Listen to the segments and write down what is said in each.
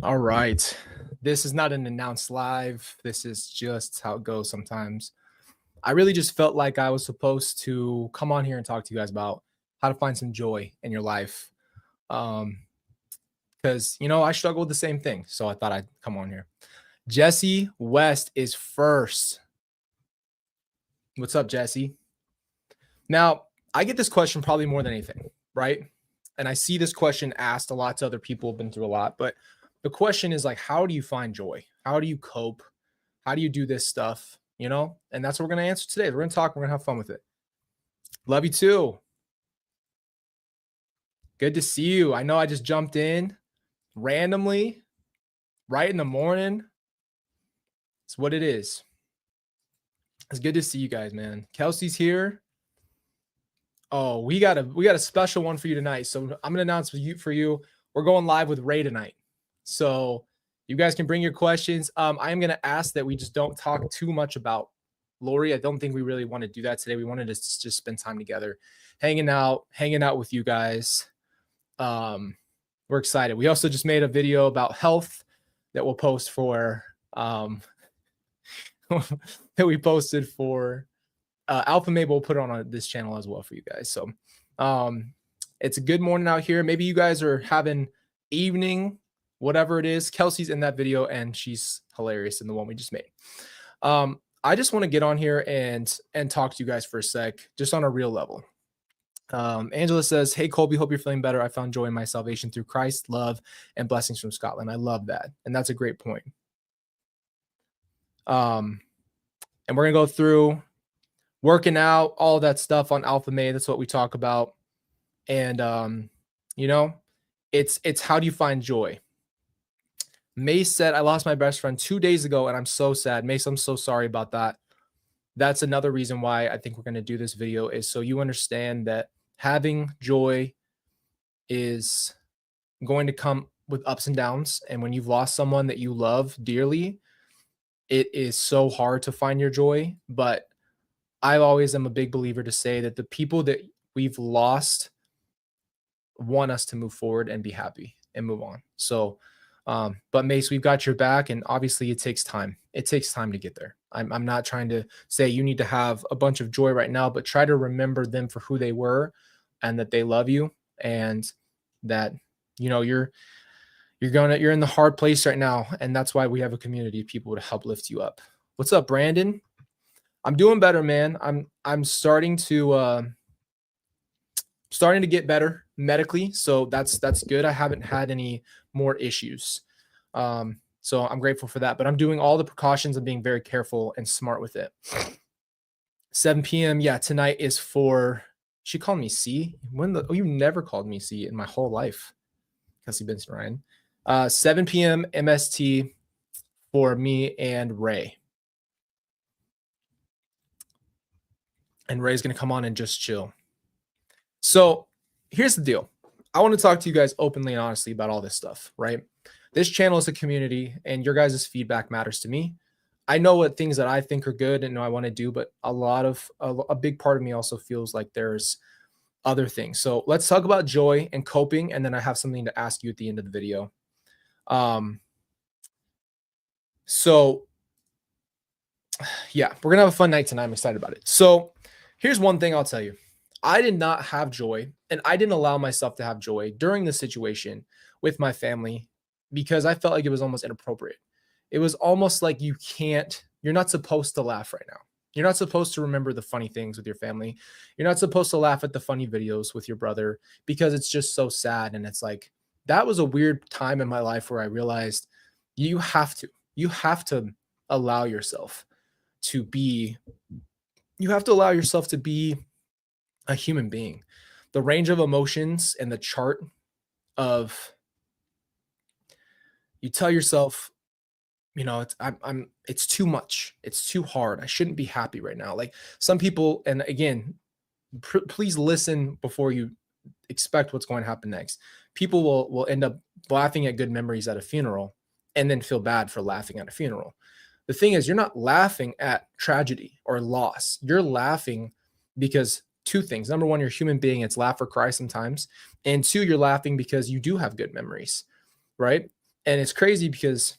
All right. This is not an announced live. This is just how it goes sometimes. I really just felt like I was supposed to come on here and talk to you guys about how to find some joy in your life. Um, because I struggle with the same thing. So I thought I'd come on here. Jesse West is first. What's up, Jesse? Now, I get this question probably more than anything, right? And I see this question asked a lot to other people who've been through a lot, but the question is like, how do you find joy? How do you cope? How do you do this stuff? And that's what we're going to answer today. We're going to talk. We're going to have fun with it. Love you too. Good to see you. I know I just jumped in randomly right in the morning. It's what it is. It's good to see you guys, man. Kelsey's here. Oh, we got a special one for you tonight. So I'm gonna announce for you. We're going live with Ray tonight. So you guys can bring your questions. I am gonna ask that we just don't talk too much about Lori. I don't think we really want to do that today. We wanted to just spend time together, hanging out with you guys. We're excited. We also just made a video about health that we'll post for that we posted for Alpha Mabel. Will put it on this channel as well for you guys. So it's a good morning out here. Maybe you guys are having evening, whatever it is. Kelsey's in that video and she's hilarious in the one we just made. I just want to get on here and talk to you guys for a sec, just on a real level. Angela says, "Hey Colby, hope you're feeling better. I found joy in my salvation through Christ, love, and blessings from Scotland." I love that, and that's a great point. And we're gonna go through working out, all that stuff on Alpha May. That's what we talk about, and it's how do you find joy? Mace said, "I lost my best friend 2 days ago, and I'm so sad." Mace, I'm so sorry about that. That's another reason why I think we're going to do this video, is so you understand that having joy is going to come with ups and downs. And when you've lost someone that you love dearly, it is so hard to find your joy. But I always am a big believer to say that the people that we've lost want us to move forward and be happy and move on. So, but Mace, we've got your back, and obviously it takes time. It takes time to get there. I'm not trying to say you need to have a bunch of joy right now, but try to remember them for who they were, and that they love you, and that you're in the hard place right now, and that's why we have a community of people to help lift you up. What's up, Brandon? I'm doing better, man. I'm starting to get better medically, so that's good. I haven't had any more issues, so I'm grateful for that. But I'm doing all the precautions and being very careful and smart with it. 7 p.m. Yeah, tonight is for. She called me C. You never called me C in my whole life, Kelsey Benson Ryan. 7 p.m. MST for me and Ray. And Ray's gonna come on and just chill. So here's the deal. I want to talk to you guys openly and honestly about all this stuff, right? This channel is a community, and your guys' feedback matters to me. I know what things that I think are good and I want to do, but a big part of me also feels like there's other things. So let's talk about joy and coping, and then I have something to ask you at the end of the video. So yeah, we're gonna have a fun night tonight. I'm excited about it. So here's one thing I'll tell you. I did not have joy, and I didn't allow myself to have joy during the situation with my family, because I felt like it was almost inappropriate. It was almost like you're not supposed to laugh right now. You're not supposed to remember the funny things with your family. You're not supposed to laugh at the funny videos with your brother, because it's just so sad. And it's like, that was a weird time in my life where I realized you have to allow yourself to be a human being. The range of emotions and the chart of, you tell yourself, it's too much. It's too hard. I shouldn't be happy right now. Like some people, and again, please listen before you expect what's going to happen next. People will end up laughing at good memories at a funeral and then feel bad for laughing at a funeral. The thing is, you're not laughing at tragedy or loss. You're laughing because two things. Number one, you're a human being. It's laugh or cry sometimes. And two, you're laughing because you do have good memories, right? And it's crazy because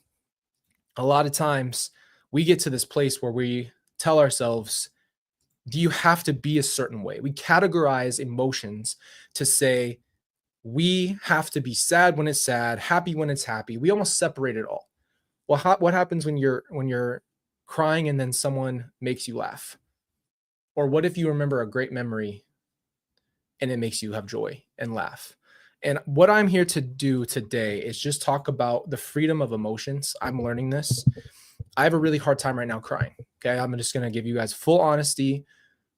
a lot of times we get to this place where we tell ourselves, do you have to be a certain way? We categorize emotions to say we have to be sad when it's sad, happy when it's happy. We almost separate it all. Well, what happens when you're crying and then someone makes you laugh? Or what if you remember a great memory and it makes you have joy and laugh? And what I'm here to do today is just talk about the freedom of emotions. I'm learning this. I have a really hard time right now crying. Okay. I'm just going to give you guys full honesty,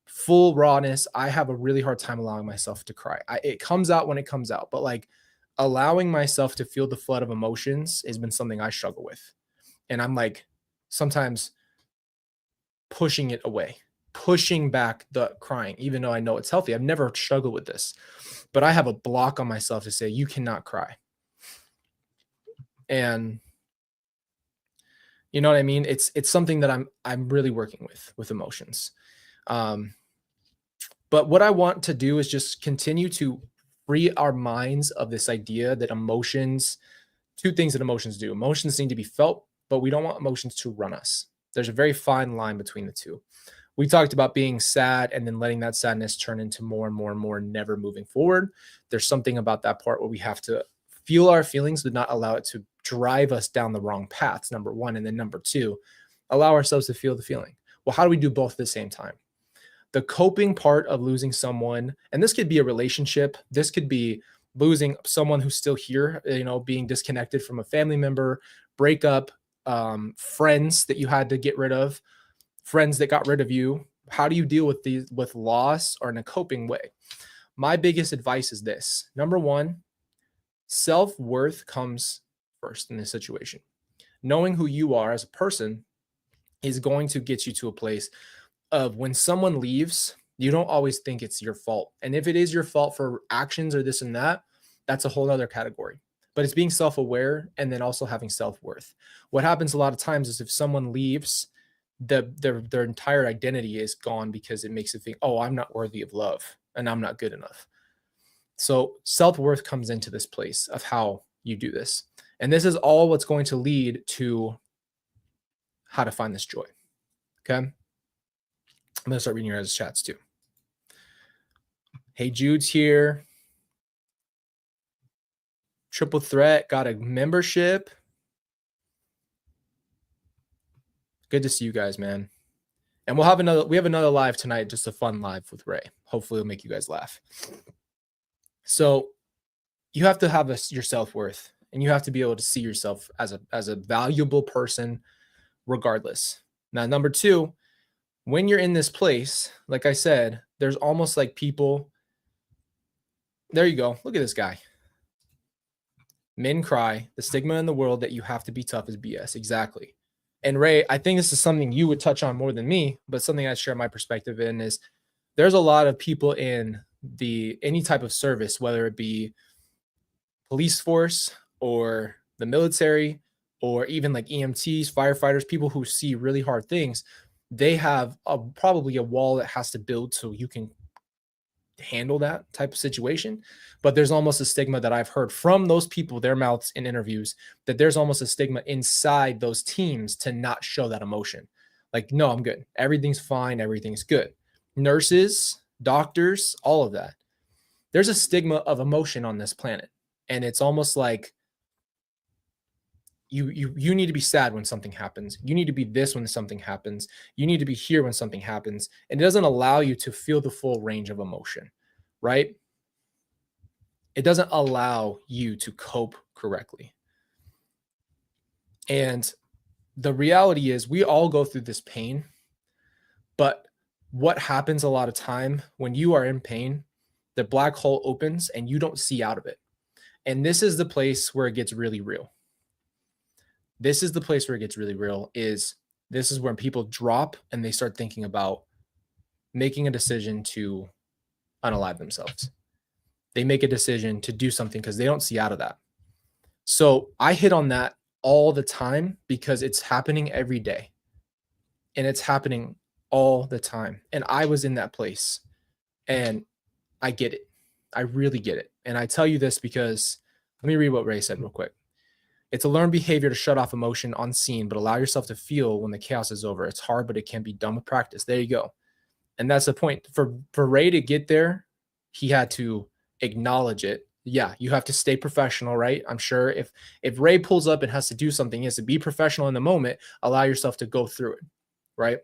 full rawness. I have a really hard time allowing myself to cry. It comes out when it comes out, but like allowing myself to feel the flood of emotions has been something I struggle with. And I'm like sometimes pushing it away, pushing back the crying, even though I know it's healthy. I've never struggled with this, but I have a block on myself to say, you cannot cry. And you know what I mean? It's something that I'm really working with emotions. But what I want to do is just continue to free our minds of this idea that emotions, two things that emotions do. Emotions need to be felt, but we don't want emotions to run us. There's a very fine line between the two. We talked about being sad and then letting that sadness turn into more and more and more, never moving forward. There's something about that part where we have to feel our feelings, but not allow it to drive us down the wrong paths, number one. And then number two, allow ourselves to feel the feeling. Well, how do we do both at the same time? The coping part of losing someone, and this could be a relationship, this could be losing someone who's still here, being disconnected from a family member, breakup, friends that you had to get rid of, friends that got rid of you. How do you deal with loss or in a coping way? My biggest advice is this. Number one, self-worth comes first in this situation. Knowing who you are as a person is going to get you to a place of when someone leaves, you don't always think it's your fault. And if it is your fault for actions or this and that, that's a whole other category. But it's being self-aware and then also having self-worth. What happens a lot of times is if someone leaves, their entire identity is gone because it makes it think, oh, I'm not worthy of love and I'm not good enough. So self-worth comes into this place of how you do this. And this is all what's going to lead to how to find this joy. Okay. I'm going to start reading your guys' chats too. Hey, Jude's here. Triple Threat got a membership. Good to see you guys, man. And we have another live tonight, just a fun live with Ray. Hopefully it'll make you guys laugh. So you have to have your self-worth, and you have to be able to see yourself as a valuable person regardless. Now, number two, when you're in this place, like I said, there's almost like people. There you go. Look at this guy. Men cry. The stigma in the world that you have to be tough is BS. Exactly. And Ray, I think this is something you would touch on more than me, but something I share my perspective in is there's a lot of people in any type of service, whether it be police force or the military or even like EMTs, firefighters, people who see really hard things. They have probably a wall that has to build so you can handle that type of situation. But there's almost a stigma that I've heard from those people, their mouths in interviews, that there's almost a stigma inside those teams to not show that emotion. Like, no, I'm good. Everything's fine. Everything's good. Nurses, doctors, all of that. There's a stigma of emotion on this planet. And it's almost like you need to be sad when something happens. You need to be this when something happens. You need to be here when something happens. And it doesn't allow you to feel the full range of emotion, right? It doesn't allow you to cope correctly. And the reality is we all go through this pain, but what happens a lot of time when you are in pain, the black hole opens and you don't see out of it. And this is the place where it gets really real. This is the place where it gets really real. This is when people drop and they start thinking about making a decision to unalive themselves. They make a decision to do something because they don't see out of that. So I hit on that all the time because it's happening every day. And it's happening all the time. And I was in that place. And I get it. I really get it. And I tell you this because let me read what Ray said real quick. It's a learned behavior to shut off emotion on scene, but allow yourself to feel when the chaos is over. It's hard, but it can be done with practice. There you go. And that's the point. For Ray to get there, he had to acknowledge it. Yeah, you have to stay professional, right? I'm sure if Ray pulls up and has to do something, he has to be professional in the moment, allow yourself to go through it, right?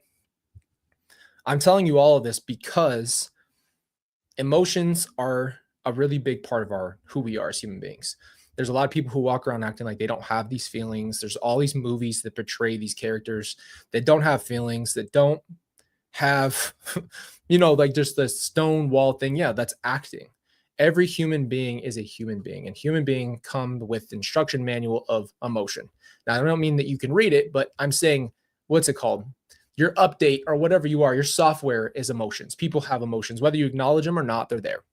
I'm telling you all of this because emotions are a really big part of our who we are as human beings. There's a lot of people who walk around acting like they don't have these feelings. There's all these movies that portray these characters that don't have feelings, that don't have, like just the stone wall thing. Yeah, that's acting. Every human being is a human being, and human being come with instruction manual of emotion. Now, I don't mean that you can read it, but I'm saying, what's it called? Your update or whatever you are, your software is emotions. People have emotions, whether you acknowledge them or not, they're there.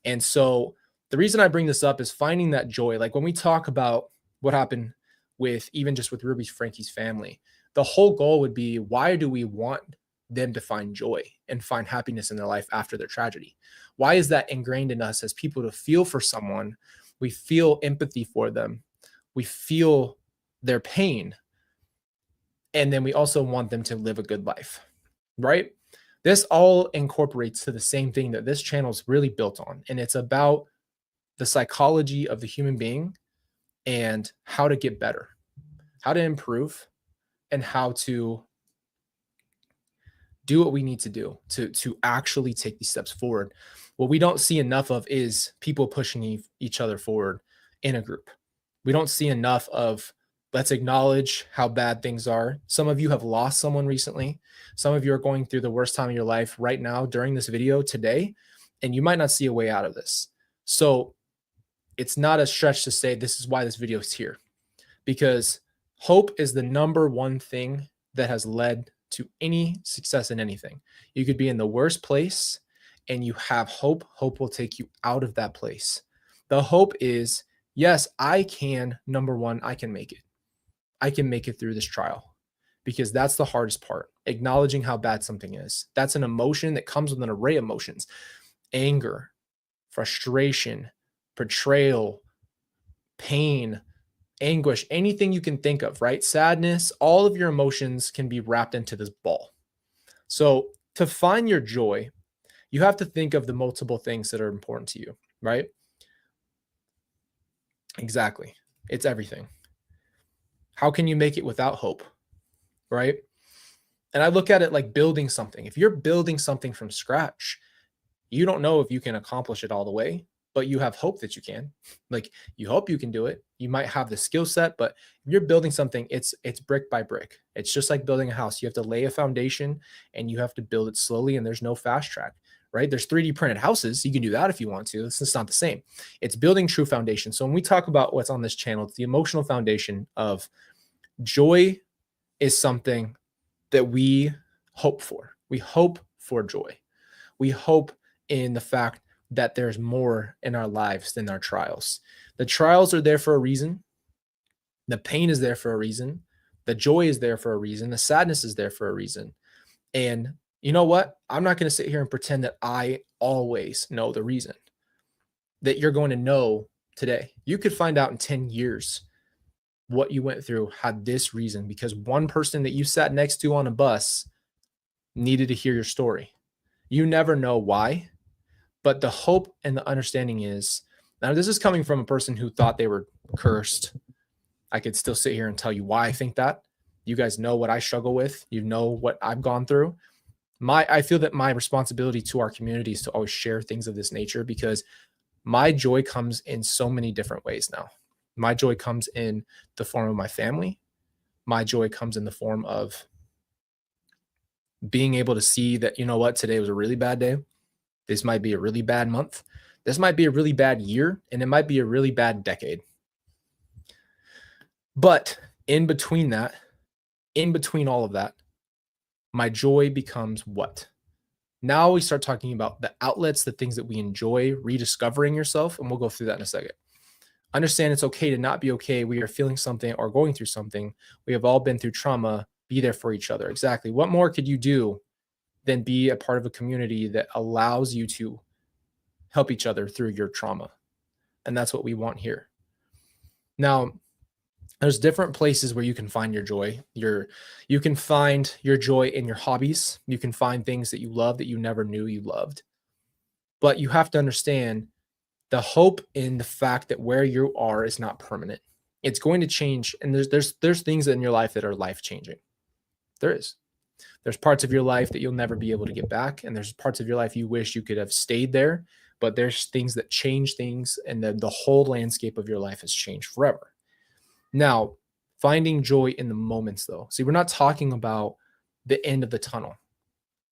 And so the reason I bring this up is finding that joy. Like when we talk about what happened with even just with Ruby Frankie's family, the whole goal would be, why do we want them to find joy and find happiness in their life after their tragedy? Why is that ingrained in us as people to feel for someone? We feel empathy for them. We feel their pain. And then we also want them to live a good life, right? This all incorporates to the same thing that this channel is really built on. And it's about the psychology of the human being and how to get better, how to improve, and how to do what we need to do to actually take these steps forward. What we don't see enough of is people pushing each other forward in a group. We don't see enough of, let's acknowledge how bad things are. Some of you have lost someone recently. Some of you are going through the worst time of your life right now during this video today, and you might not see a way out of this. So it's not a stretch to say this is why this video is here, because hope is the number one thing that has led to any success in anything. You could be in the worst place and you have hope. Hope will take you out of that place. The hope is, yes, I can, number one, I can make it. I can make it through this trial, because that's the hardest part. Acknowledging how bad something is. That's an emotion that comes with an array of emotions: anger, frustration, betrayal, pain, anguish, anything you can think of, right? Sadness, all of your emotions can be wrapped into this ball. So to find your joy, you have to think of the multiple things that are important to you, right? Exactly. It's everything. How can you make it without hope, right? And I look at it like building something. If you're building something from scratch, you don't know if you can accomplish it all the way, but you have hope that you can. Like, you hope you can do it. You might have the skill set, but if you're building something, it's brick by brick. It's just like building a house. You have to lay a foundation and you have to build it slowly, and there's no fast track, right? There's 3D printed houses. You can do that if you want to. It's just not the same. It's building true foundation. So when we talk about what's on this channel, it's the emotional foundation of joy is something that we hope for. We hope for joy. We hope in the fact that there's more in our lives than our trials. The trials are there for a reason. The pain is there for a reason. The joy is there for a reason. The sadness is there for a reason. And you know what? I'm not going to sit here and pretend that I always know the reason that you're going to know today. You could find out in 10 years what you went through had this reason, because one person that you sat next to on a bus needed to hear your story. You never know why, but the hope and the understanding is, now this is coming from a person who thought they were cursed. I could still sit here and tell you why I think that. You guys know what I struggle with. You know what I've gone through. I feel that my responsibility to our community is to always share things of this nature, because my joy comes in so many different ways now. My joy comes in the form of my family. My joy comes in the form of being able to see that, you know what, today was a really bad day. This might be a really bad month. This might be a really bad year, and it might be a really bad decade. But in between that, in between all of that, my joy becomes what? Now we start talking about the outlets, the things that we enjoy, rediscovering yourself, and we'll go through that in a second. Understand it's okay to not be okay. We are feeling something or going through something. We have all been through trauma. Be there for each other. Exactly. What more could you do than be a part of a community that allows you to help each other through your trauma? And that's what we want here. Now, There's different places where you can find your joy. You can find your joy in your hobbies. You can find things that you love that you never knew you loved. But you have to understand the hope in the fact that where you are is not permanent. It's going to change, and there's things in your life that are life changing. There is. There's parts of your life that you'll never be able to get back, and there's parts of your life you wish you could have stayed there. But there's things that change things, and the whole landscape of your life has changed forever. Now, finding joy in the moments, though. See, we're not talking about the end of the tunnel.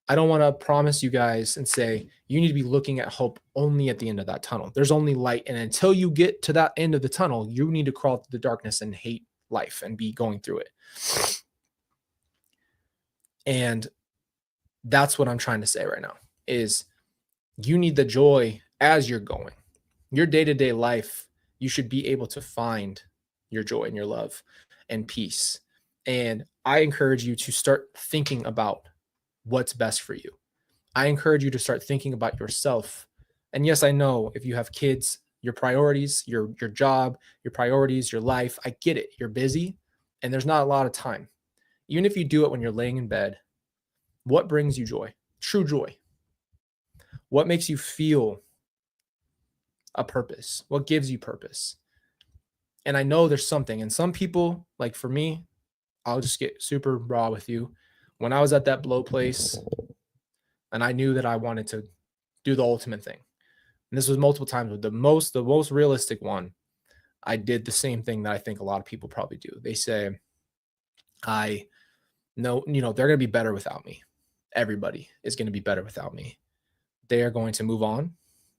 I don't want to promise you guys and say you need to be looking at hope only at the end of that tunnel. There's only light. And until you get to that end of the tunnel, you need to crawl through the darkness and hate life and be going through it. And that's what I'm trying to say right now is you need the joy as you're going. Your day-to-day life, you should be able to find your joy and your love and peace. And I encourage you to start thinking about what's best for you. I encourage you to start thinking about yourself. And yes, I know if you have kids, your priorities, your job, your priorities, your life, I get it. You're busy and there's not a lot of time. Even if you do it when you're laying in bed, what brings you joy? True joy. What makes you feel a purpose? What gives you purpose? And I know there's something. And some people, like for me, I'll just get super raw with you. When I was at that blow place and I knew that I wanted to do the ultimate thing, and this was multiple times, but the most realistic one, I did the same thing that I think a lot of people probably do. They say, I know, they're going to be better without me. Everybody is going to be better without me. They are going to move on.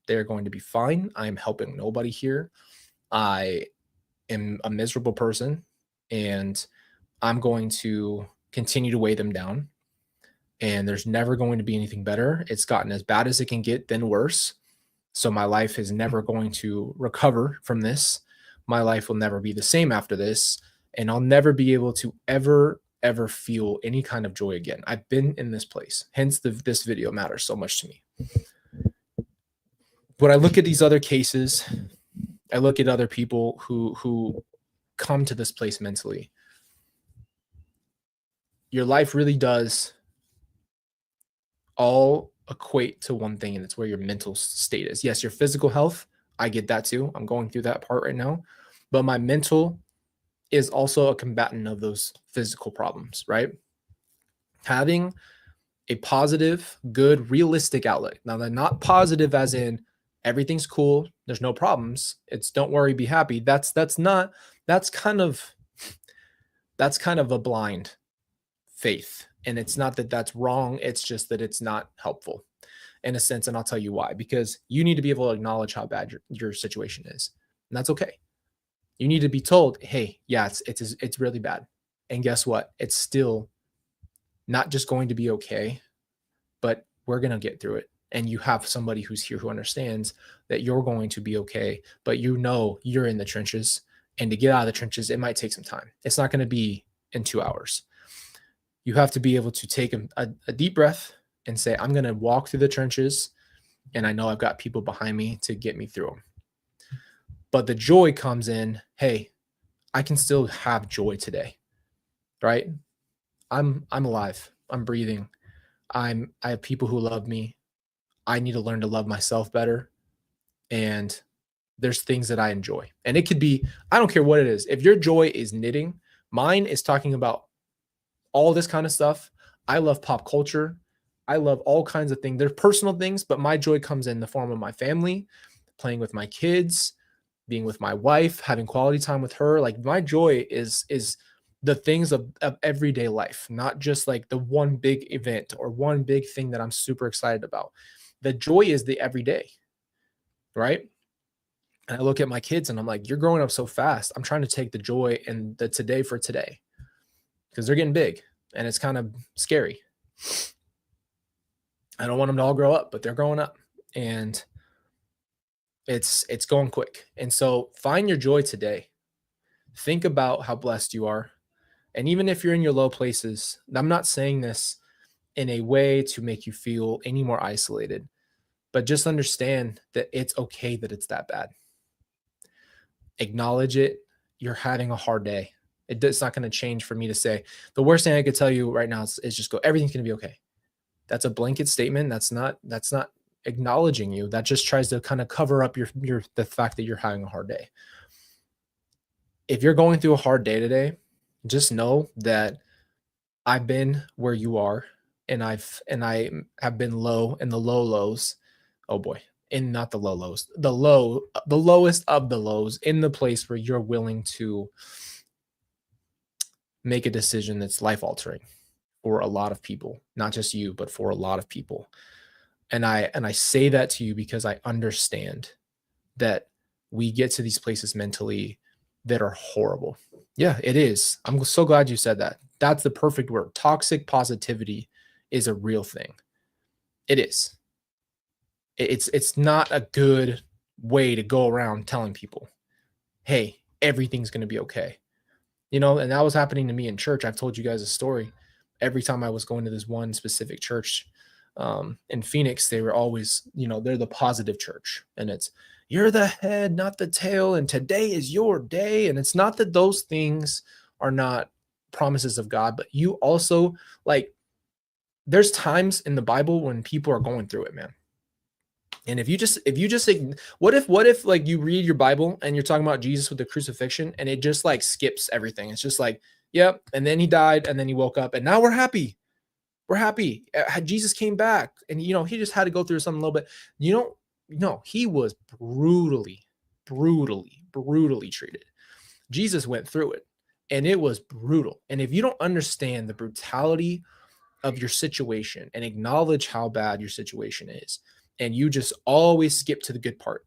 They're going to be fine. I am helping nobody here. I am a miserable person and I'm going to continue to weigh them down. And there's never going to be anything better. It's gotten as bad as it can get, then worse. So my life is never going to recover from this. My life will never be the same after this. And I'll never be able to ever feel any kind of joy again. I've been in this place. Hence, this video matters so much to me. When I look at these other cases, I look at other people who come to this place mentally. Your life really does all equate to one thing, and it's where your mental state is. Yes, your physical health, I get that too. I'm going through that part right now. But my mental is also a combatant of those physical problems, right? Having a positive, good, realistic outlet. Now, they're not positive as in everything's cool, there's no problems. It's don't worry, be happy. That's kind of a blind faith. And it's not that that's wrong. It's just that it's not helpful in a sense. And I'll tell you why, because you need to be able to acknowledge how bad your situation is. And that's okay. You need to be told, hey, yeah, it's really bad. And guess what? It's still not just going to be okay, but we're going to get through it. And you have somebody who's here who understands that you're going to be okay, but you're in the trenches. And to get out of the trenches, it might take some time. It's not going to be in 2 hours. You have to be able to take a deep breath and say, I'm going to walk through the trenches, and I know I've got people behind me to get me through them. But the joy comes in, hey, I can still have joy today, right? I'm alive. I'm breathing. I have people who love me. I need to learn to love myself better. And there's things that I enjoy. And it could be, I don't care what it is. If your joy is knitting, mine is talking about all this kind of stuff. I love pop culture. I love all kinds of things. They're personal things, but my joy comes in the form of my family, playing with my kids, being with my wife, having quality time with her. Like my joy is the things of everyday life, not just like the one big event or one big thing that I'm super excited about. The joy is the everyday, right? And I look at my kids and I'm like, you're growing up so fast. I'm trying to take the joy and the today for today because they're getting big and it's kind of scary. I don't want them to all grow up, but they're growing up and it's going quick. And so find your joy today. Think about how blessed you are. And even if you're in your low places, I'm not saying this in a way to make you feel any more isolated, but just understand that it's okay that it's that bad. Acknowledge it. You're having a hard day. It's not going to change for me to say the worst thing I could tell you right now is just go, everything's going to be okay. That's a blanket statement. That's not acknowledging you. That just tries to kind of cover up the fact that you're having a hard day. If you're going through a hard day today, just know that I've been where you are, and I have been low in the low lows. Oh boy. In not the low lows, the lowest of the lows, in the place where you're willing to make a decision that's life altering for a lot of people, not just you, but for a lot of people. And I say that to you because I understand that we get to these places mentally that are horrible. Yeah, it is. I'm so glad you said that. That's the perfect word. Toxic positivity is a real thing. It is. It's not a good way to go around telling people, hey, everything's going to be okay. You know, and that was happening to me in church. I've told you guys a story. Every time I was going to this one specific church in Phoenix, they were always, you know, they're the positive church. And it's, you're the head, not the tail. And today is your day. And it's not that those things are not promises of God, but you also, like, there's times in the Bible when people are going through it, man. And if you just what if like you read your Bible and you're talking about Jesus with the crucifixion and it just like skips everything. It's just like, yep, and then he died and then he woke up and now we're happy. We're happy. Jesus came back and you know, he just had to go through something a little bit. You know, he was brutally treated. Jesus went through it and it was brutal. And if you don't understand the brutality of your situation and acknowledge how bad your situation is, and you just always skip to the good part,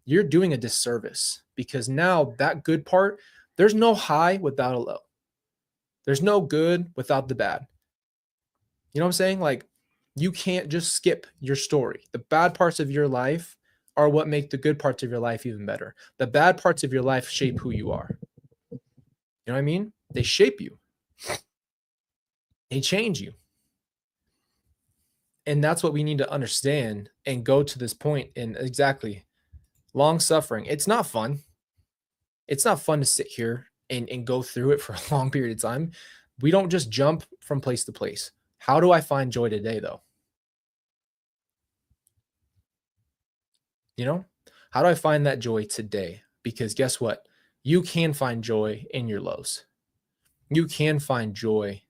you're doing a disservice, because now that good part, there's no high without a low. There's no good without the bad. You know what I'm saying? Like, you can't just skip your story. The bad parts of your life are what make the good parts of your life even better. The bad parts of your life shape who you are. You know what I mean? They shape you. They change you. And that's what we need to understand and go to this point in. Exactly. Long suffering. It's not fun. It's not fun to sit here and go through it for a long period of time. We don't just jump from place to place. How do I find joy today, though? You know, how do I find that joy today? Because guess what? You can find joy in your lows. You can find joy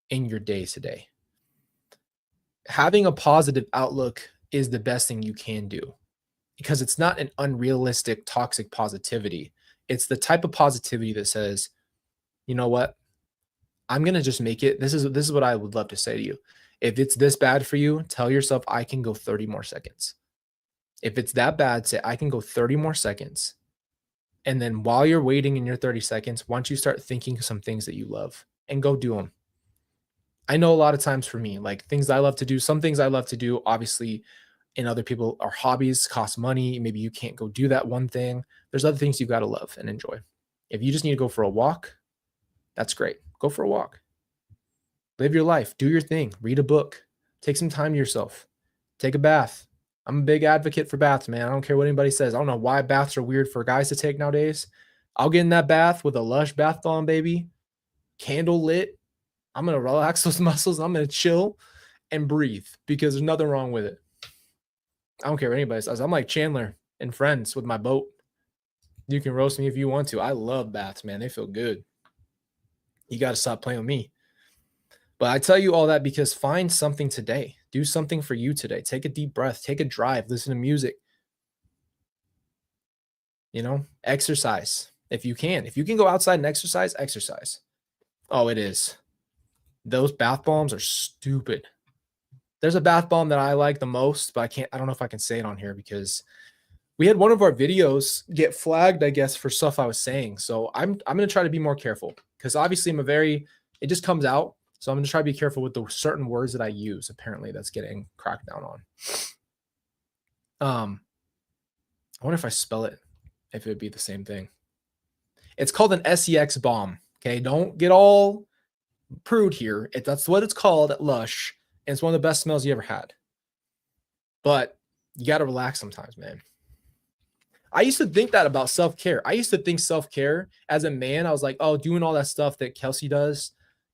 in your day today. Having a positive outlook is the best thing you can do, because it's not an unrealistic, toxic positivity. It's the type of positivity that says, you know what? I'm going to just make it. This is what I would love to say to you. If it's this bad for you, tell yourself, I can go 30 more seconds. If it's that bad, say, I can go 30 more seconds. And then while you're waiting in your 30 seconds, why don't you start thinking some things that you love and go do them? I know a lot of times for me, like things I love to do, some things I love to do, obviously, in other people are hobbies, cost money. Maybe you can't go do that one thing. There's other things you've got to love and enjoy. If you just need to go for a walk, that's great. Go for a walk. Live your life. Do your thing. Read a book. Take some time to yourself. Take a bath. I'm a big advocate for baths, man. I don't care what anybody says. I don't know why baths are weird for guys to take nowadays. I'll get in that bath with a Lush bath bomb, baby. Candle lit. I'm going to relax those muscles. I'm going to chill and breathe, because there's nothing wrong with it. I don't care what anybody says. I'm like Chandler and Friends with my boat. You can roast me if you want to. I love baths, man. They feel good. You got to stop playing with me. But I tell you all that because find something today. Do something for you today. Take a deep breath. Take a drive. Listen to music. You know, exercise if you can. If you can go outside and exercise, exercise. Oh, it is. Those bath bombs are stupid. There's a bath bomb that I like the most, but I don't know if I can say it on here because we had one of our videos get flagged, I guess, for stuff I was saying. So I'm going to try to be more careful, because obviously it just comes out. So I'm going to try to be careful with the certain words that I use. Apparently that's getting cracked down on. I wonder if I spell it, if it would be the same thing. It's called an SEX bomb. Okay. Don't get all prude here. That's what it's called at Lush. And it's one of the best smells you ever had. But you got to relax sometimes, man. I used to think that about self-care. I used to think self-care as a man, I was like, oh, doing all that stuff that Kelsey does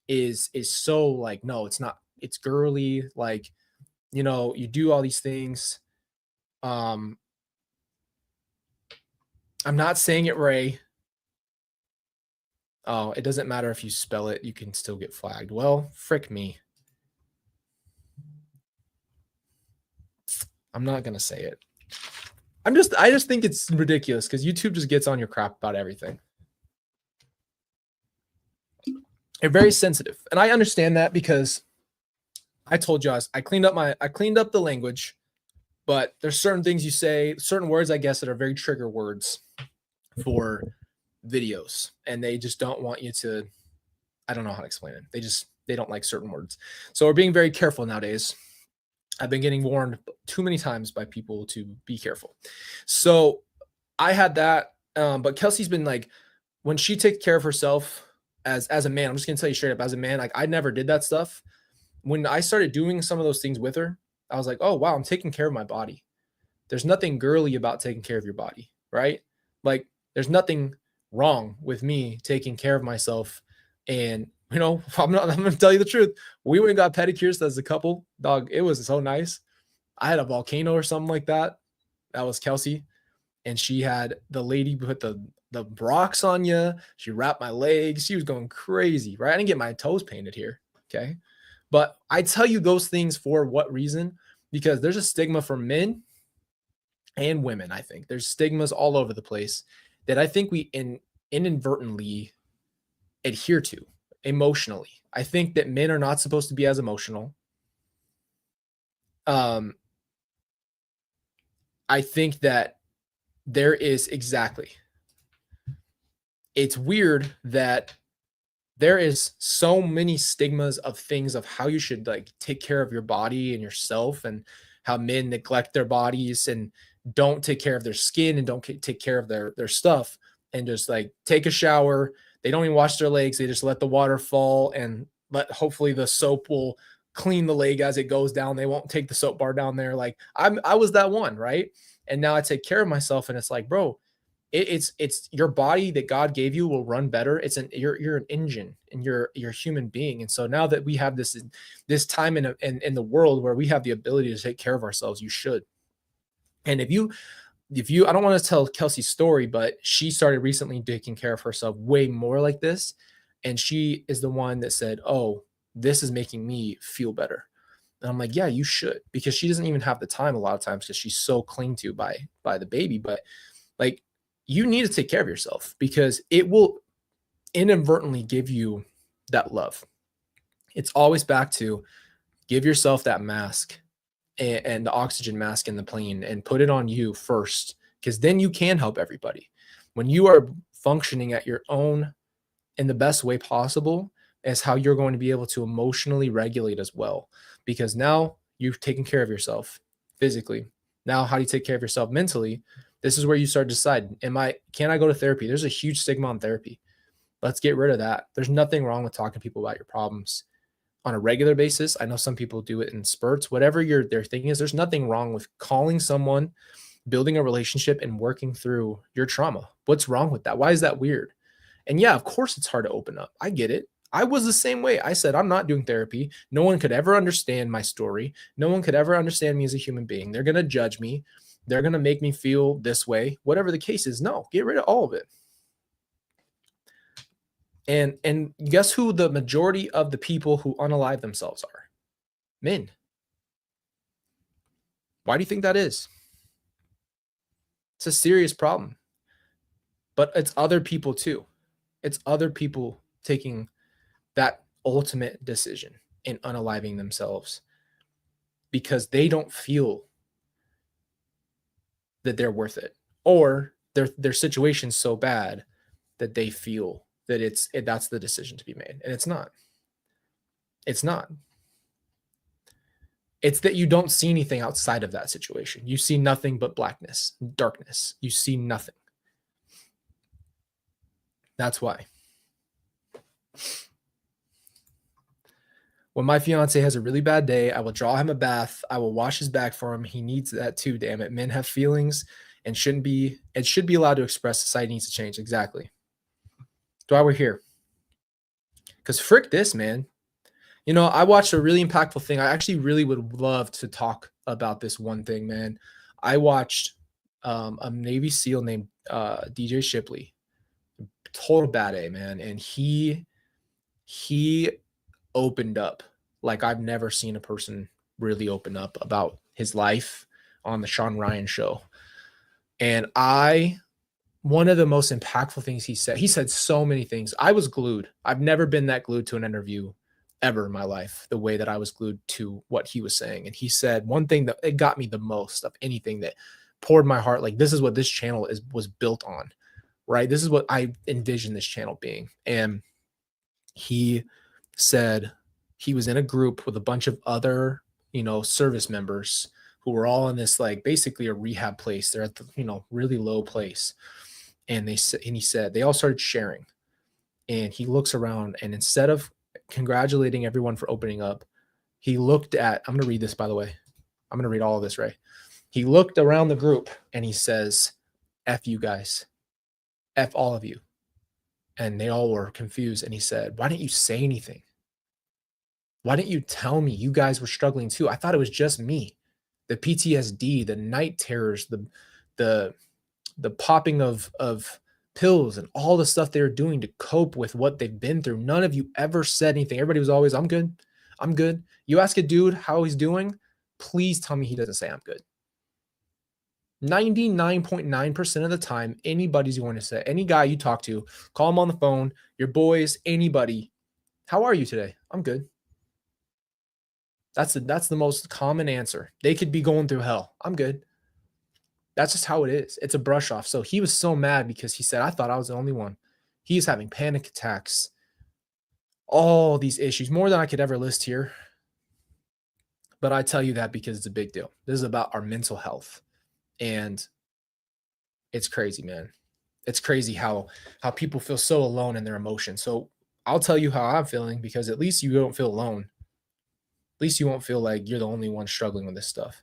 is so like, no, it's not. It's girly. Like, you do all these things. Um, I'm not saying it, Ray. Oh, it doesn't matter if you spell it, you can still get flagged. Well, frick me. I'm not gonna say it. I just think it's ridiculous because YouTube just gets on your crap about everything. They're very sensitive. And I understand that because I told you I cleaned up the language, but there's certain things you say, certain words, I guess, that are very trigger words for videos. And they just don't want you to, I don't know how to explain it. They don't like certain words. So we're being very careful nowadays. I've been getting warned too many times by people to be careful. So I had that. But Kelsey's been like, when she takes care of herself as a man, I'm just gonna tell you straight up, as a man, like I never did that stuff. When I started doing some of those things with her, I was like, oh wow, I'm taking care of my body. There's nothing girly about taking care of your body, right? Like there's nothing wrong with me taking care of myself. And I'm gonna tell you the truth. We went and got pedicures as a couple. Dog, it was so nice. I had a volcano or something like that. That was Kelsey. And she had the lady put the rocks on you. She wrapped my legs. She was going crazy, right? I didn't get my toes painted here. Okay. But I tell you those things for what reason? Because there's a stigma for men and women. I think there's stigmas all over the place that I think we inadvertently adhere to emotionally. I think that men are not supposed to be as emotional. I think that there is exactly. It's weird that there is so many stigmas of things of how you should like take care of your body and yourself, and how men neglect their bodies and don't take care of their skin and don't take care of their stuff, and just like take a shower. They don't even wash their legs. They just let the water fall and hopefully the soap will clean the leg as it goes down. They won't take the soap bar down there. Like I was that one, right? And now I take care of myself, and it's like, bro, it's your body that God gave you will run better. You're an engine, and you're a human being. And so now that we have this time in the world where we have the ability to take care of ourselves, you should. And if you I don't want to tell Kelsey's story, but she started recently taking care of herself way more like this, and she is the one that said, "Oh, this is making me feel better." And I'm like, "Yeah, you should," because she doesn't even have the time a lot of times because she's so clinged to by the baby. But like, you need to take care of yourself because it will inadvertently give you that love. It's always back to give yourself that mask and the oxygen mask in the plane and put it on you first, because then you can help everybody. When you are functioning at your own in the best way possible, is how you're going to be able to emotionally regulate as well. Because now you've taken care of yourself physically. Now, how do you take care of yourself mentally? This is where you start deciding, can I go to therapy? There's a huge stigma on therapy. Let's get rid of that. There's nothing wrong with talking to people about your problems on a regular basis. I know some people do it in spurts. Whatever their thing is, there's nothing wrong with calling someone, building a relationship, and working through your trauma. What's wrong with that? Why is that weird? And yeah, of course it's hard to open up. I get it. I was the same way. I said, I'm not doing therapy. No one could ever understand my story. No one could ever understand me as a human being. They're going to judge me. They're going to make me feel this way. Whatever the case is, no, get rid of all of it. And guess who the majority of the people who unalive themselves are? Men. Why do you think that is? It's a serious problem. But it's other people too. It's other people taking that ultimate decision in unaliving themselves because they don't feel that they're worth it, or their situation's so bad that they feel that that's the decision to be made. And it's not. It's not. It's that you don't see anything outside of that situation. You see nothing but blackness, darkness. You see nothing. That's why. When my fiance has a really bad day, I will draw him a bath. I will wash his back for him. He needs that too, damn it. Men have feelings, and it should be allowed to express. Society needs to change. Exactly. That's why we're here. Because frick this, man. You know, I watched a really impactful thing. I actually really would love to talk about this one thing, man. I watched a Navy SEAL named DJ Shipley. Total bad A, man. And he opened up like I've never seen a person really open up about his life on the Sean Ryan show. And one of the most impactful things he said so many things. I was glued. I've never been that glued to an interview ever in my life, the way that I was glued to what he was saying. And he said one thing that it got me the most of anything, that poured my heart. Like, this is what this channel was built on, right? This is what I envisioned this channel being. And he said he was in a group with a bunch of other, service members who were all in this, like, basically a rehab place. They're at the, really low place. And he said they all started sharing. And he looks around, and instead of congratulating everyone for opening up, he looked at, I'm going to read this, by the way. I'm going to read all of this, right? He looked around the group and he says, F you guys, F all of you. And they all were confused. And he said, why didn't you say anything? Why didn't you tell me you guys were struggling too? I thought it was just me. The PTSD, the night terrors, the popping of pills and all the stuff they were doing to cope with what they've been through. None of you ever said anything. Everybody was always, I'm good. I'm good. You ask a dude how he's doing, please tell me he doesn't say I'm good. 99.9% of the time, anybody's going to say, any guy you talk to, call him on the phone, your boys, anybody, how are you today? I'm good. That's the most common answer. They could be going through hell. I'm good. That's just how it is. It's a brush off. So he was so mad because he said, I thought I was the only one. He's having panic attacks, all these issues, more than I could ever list here. But I tell you that because it's a big deal. This is about our mental health. And it's crazy, man. It's crazy how people feel so alone in their emotions. So I'll tell you how I'm feeling, because at least you don't feel alone. At least you won't feel like you're the only one struggling with this stuff.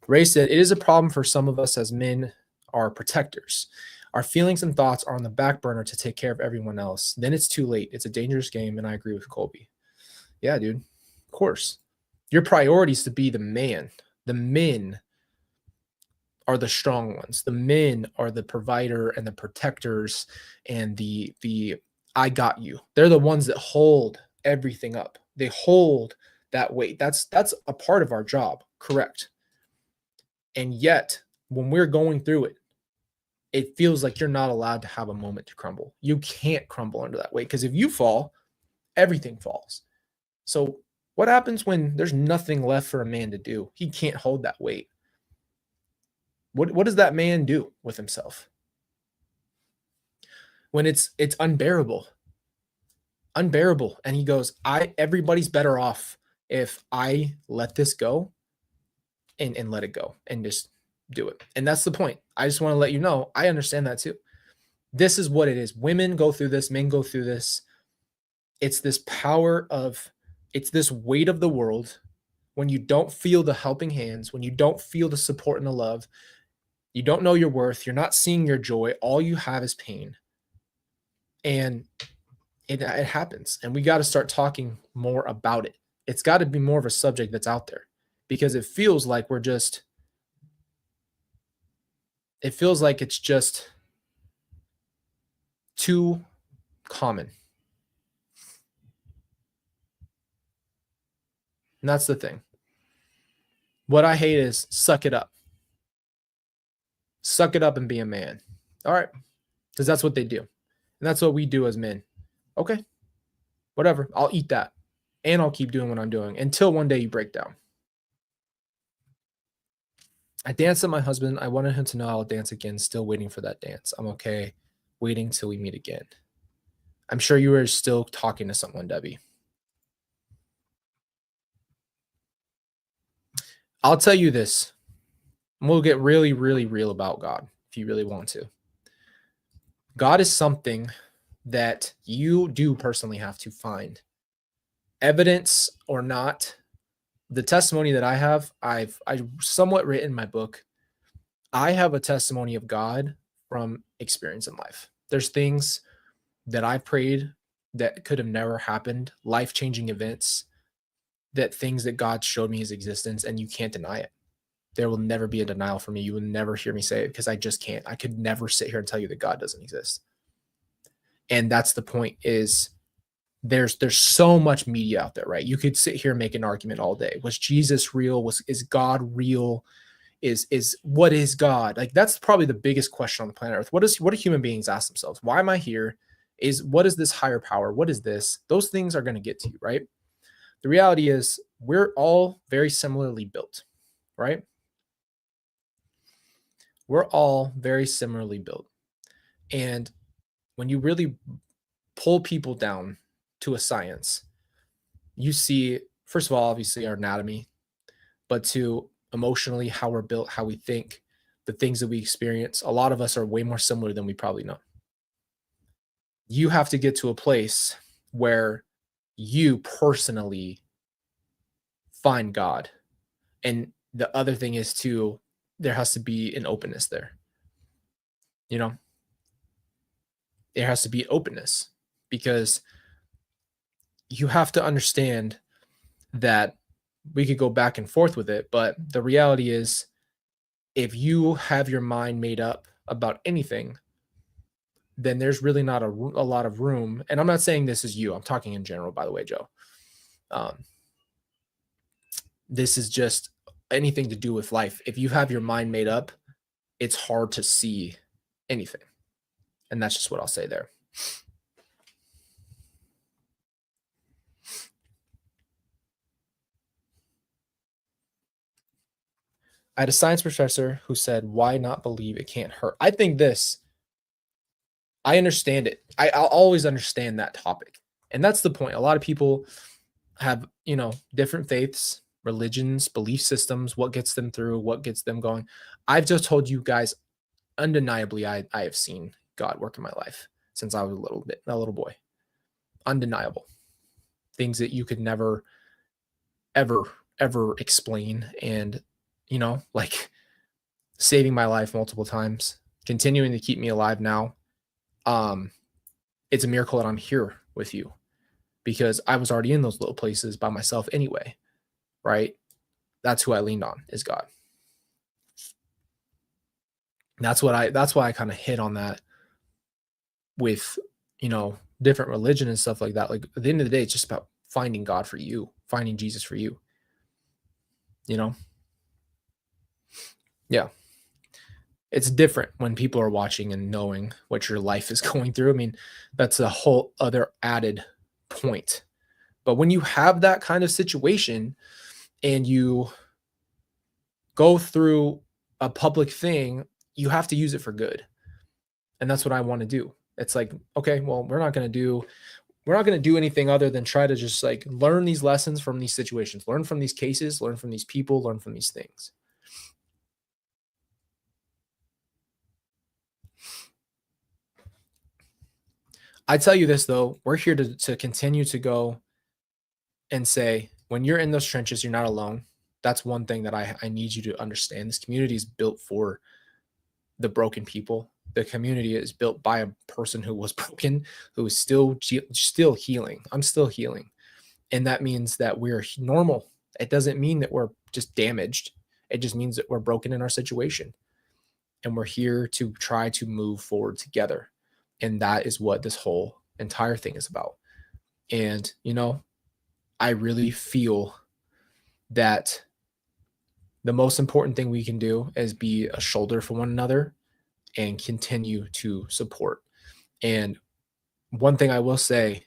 Ray said, it is a problem for some of us as men are protectors. Our feelings and thoughts are on the back burner to take care of everyone else. Then it's too late. It's a dangerous game, and I agree with Colby. Yeah, dude. Of course. Your priority is to be the man. The men are the strong ones. The men are the provider and the protectors and the I got you. They're the ones that hold everything up. They hold that weight. That's a part of our job, correct? And yet, when we're going through it, it feels like you're not allowed to have a moment to crumble. You can't crumble under that weight, because if you fall, everything falls. So what happens when there's nothing left for a man to do? He can't hold that weight. What does that man do with himself? When it's unbearable. Unbearable. And he goes, everybody's better off if I let this go and let it go and just do it. And that's the point. I just want to let you know, I understand that too. This is what it is. Women go through this, men go through this. It's this it's this weight of the world. When you don't feel the helping hands, when you don't feel the support and the love, you don't know your worth, you're not seeing your joy, all you have is pain. And it happens. And we got to start talking more about it. It's got to be more of a subject that's out there, because it feels like it's just too common. And that's the thing. What I hate is suck it up. Suck it up and be a man. All right. Because that's what they do. And that's what we do as men. Okay. Whatever. I'll eat that. And I'll keep doing what I'm doing until one day you break down. I danced with my husband. I wanted him to know I'll dance again. Still waiting for that dance. I'm okay. Waiting till we meet again. I'm sure you are still talking to someone, Debbie. I'll tell you this. We'll get really, really real about God if you really want to. God is something that you do personally have to find. Evidence or not, the testimony that I have, I've somewhat written in my book. I have a testimony of God from experience in life. There's things that I prayed that could have never happened, life-changing events, that things that God showed me his existence, and you can't deny it. There will never be a denial for me. You will never hear me say it because I just can't. I could never sit here and tell you that God doesn't exist. And that's the point is there's so much media out there, right? You could sit here and make an argument all day. Was Jesus real? Is God real? Is what is God? Like that's probably the biggest question on the planet Earth. What do human beings ask themselves? Why am I here? Is what is this higher power? What is this? Those things are going to get to you, right? The reality is we're all very similarly built, right? We're all very similarly built. And when you really pull people down to a science, you see, first of all, obviously our anatomy, but to emotionally how we're built, how we think, the things that we experience. A lot of us are way more similar than we probably know. You have to get to a place where you personally find God. And the other thing is too, there has to be an openness there. You know, there has to be openness because you have to understand that we could go back and forth with it, but the reality is if you have your mind made up about anything, then there's really not a lot of room. And I'm not saying this is you. I'm talking in general, by the way, Joe. Um, this is just anything to do with life. If you have your mind made up, it's hard to see anything. And that's just what I'll say there. I had a science professor who said, why not believe it can't hurt? I think this, I understand it. I'll always understand that topic. And that's the point. A lot of people have, different faiths, religions, belief systems, what gets them through, what gets them going. I've just told you guys, undeniably, I have seen God work in my life since I was a little boy. Undeniable. Things that you could never, ever, ever explain. And, like saving my life multiple times, continuing to keep me alive now. It's a miracle that I'm here with you because I was already in those little places by myself anyway, right? That's who I leaned on is God. That's why I kind of hit on that with, different religion and stuff like that. Like at the end of the day, it's just about finding God for you, finding Jesus for you, Yeah. It's different when people are watching and knowing what your life is going through. I mean, that's a whole other added point. But when you have that kind of situation and you go through a public thing, you have to use it for good. And that's what I want to do. It's like, okay, well, we're not going to do anything other than try to just like learn these lessons from these situations, learn from these cases, learn from these people, learn from these things. I tell you this though, we're here to continue to go and say, when you're in those trenches, you're not alone. That's one thing that I need you to understand. This community is built for the broken people. The community is built by a person who was broken, who is still healing. I'm still healing. And that means that we're normal. It doesn't mean that we're just damaged. It just means that we're broken in our situation. And we're here to try to move forward together. And that is what this whole entire thing is about. And, I really feel that the most important thing we can do is be a shoulder for one another and continue to support. And one thing I will say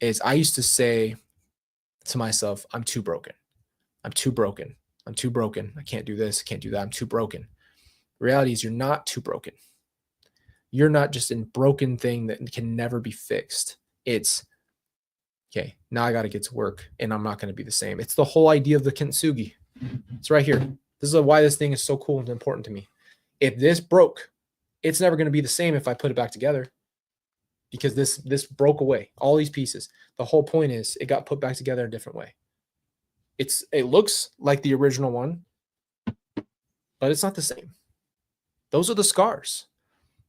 is I used to say to myself, I'm too broken. I'm too broken. I'm too broken. I can't do this. I can't do that. I'm too broken. The reality is you're not too broken. You're not just a broken thing that can never be fixed. It's, okay, now I got to get to work and I'm not going to be the same. It's the whole idea of the kintsugi. It's right here. This is why this thing is so cool and important to me. If this broke, it's never going to be the same if I put it back together because this broke away, all these pieces. The whole point is it got put back together a different way. It looks like the original one, but it's not the same. Those are the scars.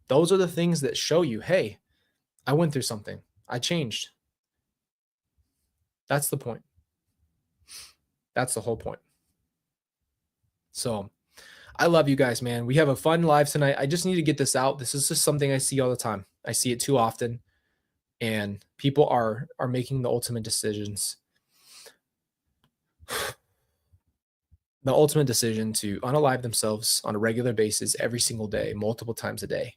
Those are the things that show you, hey, I went through something. I changed. That's the point. That's the whole point. So I love you guys, man. We have a fun live tonight. I just need to get this out. This is just something I see all the time. I see it too often. And people are making the ultimate decisions. The ultimate decision to unalive themselves on a regular basis every single day, multiple times a day.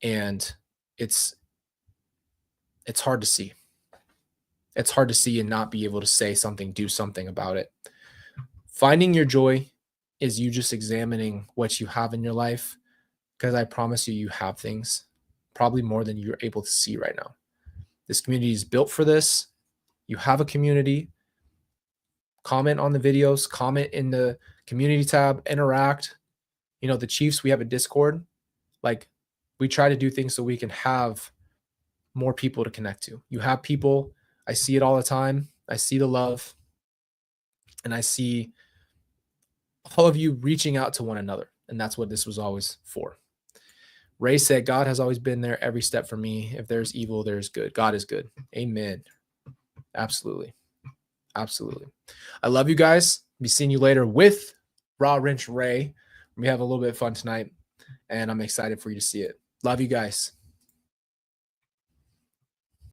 And it's hard to see. It's hard to see and not be able to say something, do something about it. Finding your joy is you just examining what you have in your life, because I promise you, you have things probably more than you're able to see right now. This community is built for this. You have a community. Comment on the videos, comment in the community tab, interact. You know, the Chiefs, we have a Discord. Like, we try to do things so we can have more people to connect to. You have people. I see it all the time. I see the love. And I see all of you reaching out to one another. And that's what this was always for. Ray said, God has always been there every step for me. If there's evil, there's good. God is good. Amen. Absolutely. Absolutely. I love you guys. Be seeing you later with Raw Wrench Ray. We have a little bit of fun tonight, and I'm excited for you to see it. Love you guys.